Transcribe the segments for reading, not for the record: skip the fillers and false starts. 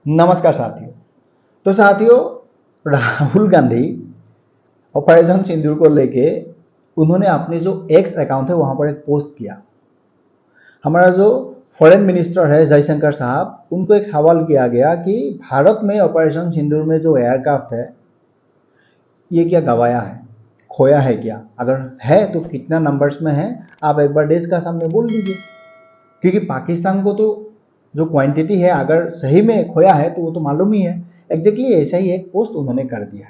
नमस्कार साथियों। तो साथियों, राहुल गांधी ऑपरेशन सिंदूर को लेके उन्होंने अपने जो एक्स अकाउंट है वहां पर एक पोस्ट किया। हमारा जो फॉरेन मिनिस्टर है जयशंकर साहब, उनको एक सवाल किया गया कि भारत में ऑपरेशन सिंदूर में जो एयरक्राफ्ट है ये क्या गवाया है, खोया है क्या, अगर है तो कितना नंबर्स में है, आप एक बार देश का सामने बोल दीजिए। क्योंकि पाकिस्तान को तो जो क्वांटिटी है अगर सही में खोया है तो वो तो मालूम ही है। एग्जैक्टली ऐसा ही एक पोस्ट उन्होंने कर दिया।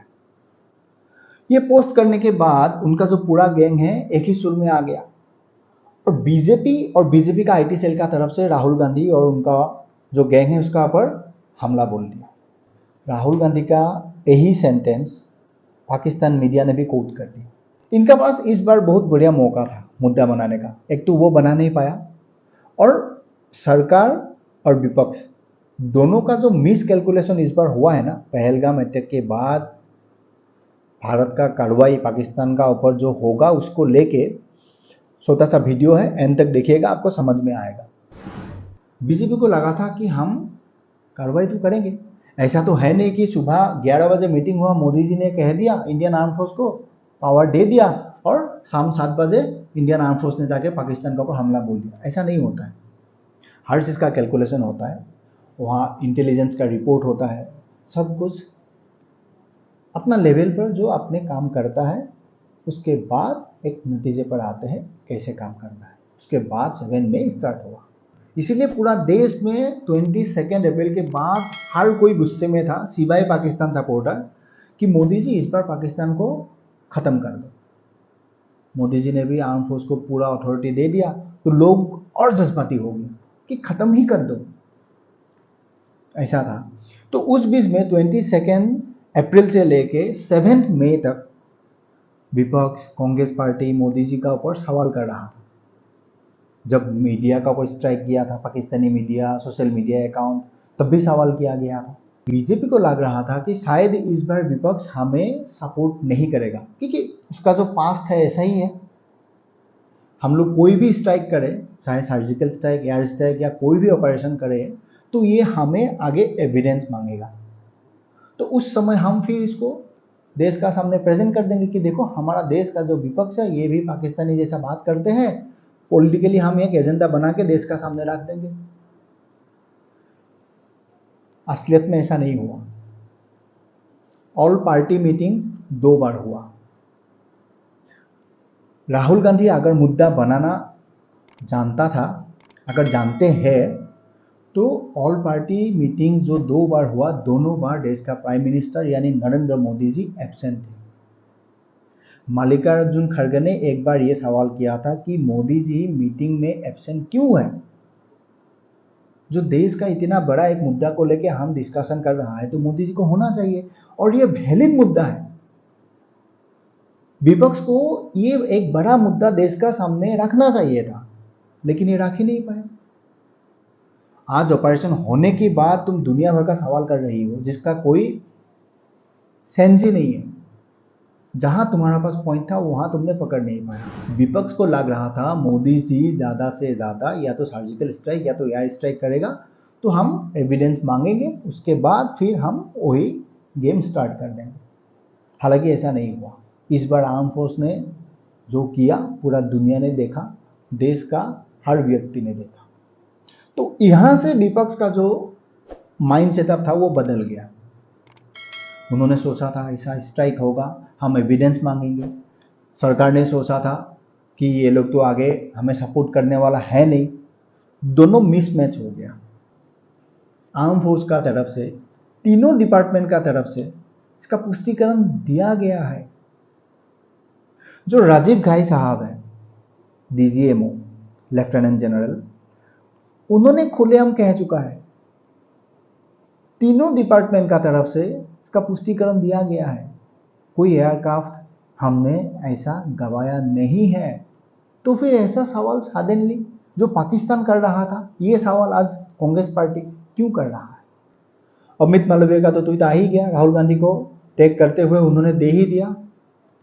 ये पोस्ट करने के बाद उनका जो पूरा गैंग है एक ही सुर में आ गया और बीजेपी का आईटी सेल का तरफ से राहुल गांधी और उनका जो गैंग है उसका ऊपर हमला बोल दिया। राहुल गांधी का यही सेंटेंस पाकिस्तान मीडिया ने भी कोट कर दिया। इनका पास इस बार बहुत बढ़िया मौका था मुद्दा बनाने का, एक तो वो बना नहीं पाया और सरकार और विपक्ष दोनों का जो मिस कैलकुलेशन इस बार हुआ है ना, पहलगाम अटैक के बाद भारत का कार्रवाई पाकिस्तान का ऊपर जो होगा उसको लेके छोटा सा वीडियो है, एंड तक देखिएगा, आपको समझ में आएगा। बीजेपी को लगा था कि हम कार्रवाई तो करेंगे, ऐसा तो है नहीं कि सुबह 11 बजे मीटिंग हुआ, मोदी जी ने कह दिया इंडियन आर्म फोर्स को पावर दे दिया और शाम 7 बजे इंडियन आर्म फोर्स ने जाके पाकिस्तान के ऊपर हमला बोल दिया। ऐसा नहीं होता है। हर चीज़ का कैलकुलेशन होता है, वहाँ इंटेलिजेंस का रिपोर्ट होता है, सब कुछ अपना लेवल पर जो अपने काम करता है उसके बाद एक नतीजे पर आते हैं कैसे काम करना है। उसके बाद 7 मई स्टार्ट हुआ। इसीलिए पूरा देश में 22 अप्रैल के बाद हर कोई गुस्से में था, सिवाय पाकिस्तान सपोर्टर, कि मोदी जी इस बार पाकिस्तान को ख़त्म कर दो। मोदी जी ने भी आर्म फोर्स को पूरा अथॉरिटी दे दिया तो लोग और जज्बाती हो गए कि ख़त्म ही कर दो, ऐसा था। तो उस बीच में 22 अप्रैल से लेके 7 मई तक विपक्ष, कांग्रेस पार्टी मोदी जी का ऊपर सवाल कर रहा था। जब मीडिया का ऊपर स्ट्राइक किया था, Pakistani media, social media account, तब भी सवाल किया गया था। बीजेपी को लग रहा था कि शायद इस बार विपक्ष हमें सपोर्ट नहीं करेगा क्योंकि उसका जो पास्ट है ऐसा ही है। हम लोग कोई भी स्ट्राइक करें, चाहे सर्जिकल स्ट्राइक, एयर स्ट्राइक या कोई भी ऑपरेशन करें, तो ये हमें आगे एविडेंस मांगेगा। तो उस समय हम फिर इसको देश का सामने प्रेजेंट कर देंगे कि देखो हमारा देश का जो विपक्ष है ये भी पाकिस्तानी जैसा बात करते हैं, पॉलिटिकली हम एक एजेंडा बना के देश का सामने रख देंगे। असलियत में ऐसा नहीं हुआ। ऑल पार्टी मीटिंग्स 2 बार हुआ। राहुल गांधी अगर मुद्दा बनाना जानता था, अगर जानते हैं, तो ऑल पार्टी मीटिंग जो 2 बार हुआ, दोनों बार देश का प्राइम मिनिस्टर यानी नरेंद्र मोदी जी एब्सेंट थे। मल्लिकार्जुन खड़गे ने एक बार ये सवाल किया था कि मोदी जी मीटिंग में एब्सेंट क्यों है। जो देश का इतना बड़ा एक मुद्दा को लेके हम डिस्कशन कर रहा है तो मोदी जी को होना चाहिए और ये वैलिड मुद्दा है। विपक्ष को ये एक बड़ा मुद्दा देश का सामने रखना चाहिए था, लेकिन ये रख ही नहीं पाए। आज ऑपरेशन होने के बाद तुम दुनिया भर का सवाल कर रही हो जिसका कोई सेंस ही नहीं है। जहां तुम्हारा पास पॉइंट था वहां तुमने पकड़ नहीं पाया। विपक्ष को लग रहा था मोदी जी ज्यादा से ज्यादा या तो सर्जिकल स्ट्राइक या तो एयर स्ट्राइक करेगा तो हम एविडेंस मांगेंगे, उसके बाद फिर हम वही गेम स्टार्ट कर देंगे। हालांकि ऐसा नहीं हुआ। इस बार आर्म फोर्स ने जो किया पूरा दुनिया ने देखा, देश का हर व्यक्ति ने देखा। तो यहां से विपक्ष का जो माइंड सेटअप था वो बदल गया। उन्होंने सोचा था ऐसा स्ट्राइक होगा, हम एविडेंस मांगेंगे। सरकार ने सोचा था कि ये लोग तो आगे हमें सपोर्ट करने वाला है नहीं। दोनों मिसमैच हो गया। आर्म फोर्स का तरफ से, तीनों डिपार्टमेंट का तरफ से इसका पुष्टिकरण दिया गया है। जो राजीव घाई साहब है, डीजीएमओ लेफ्टिनेंट जनरल, उन्होंने खुलेआम कह चुका है तीनों डिपार्टमेंट का तरफ से इसका पुष्टिकरण दिया गया है, कोई एयरक्राफ्ट हमने ऐसा गवाया नहीं है। तो फिर ऐसा सवाल सडनली जो पाकिस्तान कर रहा था, ये सवाल आज कांग्रेस पार्टी क्यों कर रहा है? अमित मालवीय का तो ट्वीट आ ही गया, राहुल गांधी को टैग करते हुए उन्होंने दे ही दिया।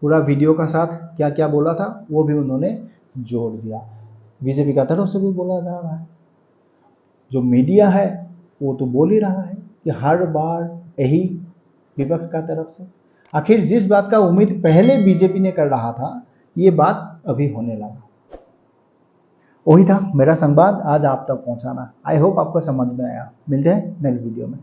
पूरा वीडियो का साथ क्या क्या बोला था वो भी उन्होंने जोड़ दिया। बीजेपी का तरफ से भी बोला जा रहा है, जो मीडिया है वो तो बोल ही रहा है कि हर बार यही विपक्ष का तरफ से। आखिर जिस बात का उम्मीद पहले बीजेपी ने कर रहा था, ये बात अभी होने लगा। वही था मेरा संवाद आज आप तक पहुंचाना। आई होप आपको समझ में आया। मिलते हैं नेक्स्ट वीडियो में।